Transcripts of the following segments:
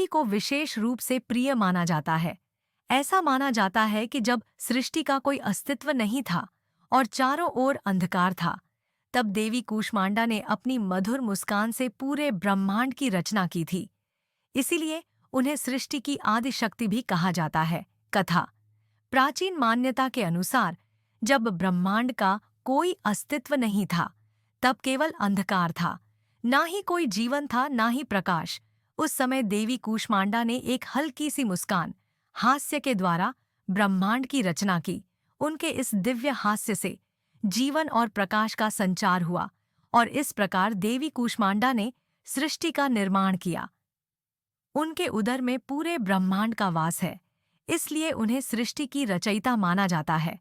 को विशेष रूप से प्रिय माना जाता है। ऐसा माना जाता है कि जब सृष्टि का कोई अस्तित्व नहीं था और चारों ओर अंधकार था, तब देवी कूष्मांडा ने अपनी मधुर मुस्कान से पूरे ब्रह्मांड की रचना की थी। इसीलिए उन्हें सृष्टि की आदि शक्ति भी कहा जाता है। कथा। प्राचीन मान्यता के अनुसार जब ब्रह्मांड का कोई अस्तित्व नहीं था, तब केवल अंधकार था, ना ही कोई जीवन था ना ही प्रकाश। उस समय देवी कूष्मांडा ने एक हल्की सी मुस्कान, हास्य के द्वारा ब्रह्मांड की रचना की। उनके इस दिव्य हास्य से जीवन और प्रकाश का संचार हुआ और इस प्रकार देवी कूष्मांडा ने सृष्टि का निर्माण किया। उनके उदर में पूरे ब्रह्मांड का वास है, इसलिए उन्हें सृष्टि की रचयिता माना जाता है।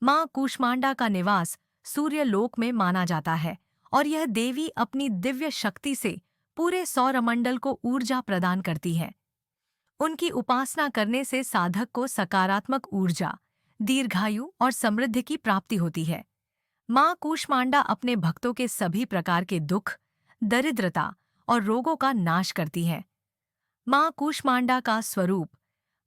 मां कूष्मांडा का निवास सूर्यलोक में माना जाता है और यह देवी अपनी दिव्य शक्ति से पूरे सौरमंडल को ऊर्जा प्रदान करती है। उनकी उपासना करने से साधक को सकारात्मक ऊर्जा, दीर्घायु और समृद्धि की प्राप्ति होती है। मां कूष्मांडा अपने भक्तों के सभी प्रकार के दुख, दरिद्रता और रोगों का नाश करती है। मां कूष्मांडा का स्वरूप।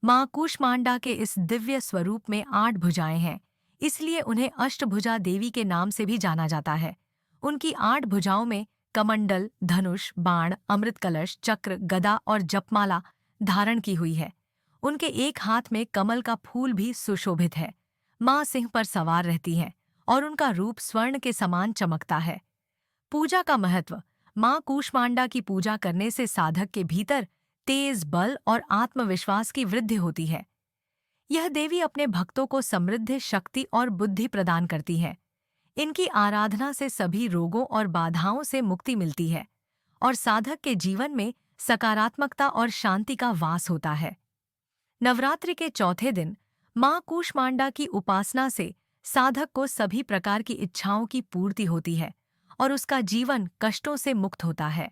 मां कूष्मांडा के इस दिव्य स्वरूप में 8 भुजाएं हैं, इसलिए उन्हें अष्टभुजा देवी के नाम से भी जाना जाता है। उनकी 8 भुजाओं में कमंडल, धनुष, बाण, अमृत कलश, चक्र, गदा और जपमाला धारण की हुई है। उनके एक हाथ में कमल का फूल भी सुशोभित है। मां सिंह पर सवार रहती हैं और उनका रूप स्वर्ण के समान चमकता है। पूजा का महत्व। मां कूष्मांडा की पूजा करने से साधक के भीतर तेज बल और आत्मविश्वास की वृद्धि होती है। यह देवी अपने भक्तों को समृद्धि, शक्ति और बुद्धि प्रदान करती है। इनकी आराधना से सभी रोगों और बाधाओं से मुक्ति मिलती है और साधक के जीवन में सकारात्मकता और शांति का वास होता है। नवरात्रि के चौथे दिन मां कूष्मांडा की उपासना से साधक को सभी प्रकार की इच्छाओं की पूर्ति होती है और उसका जीवन कष्टों से मुक्त होता है।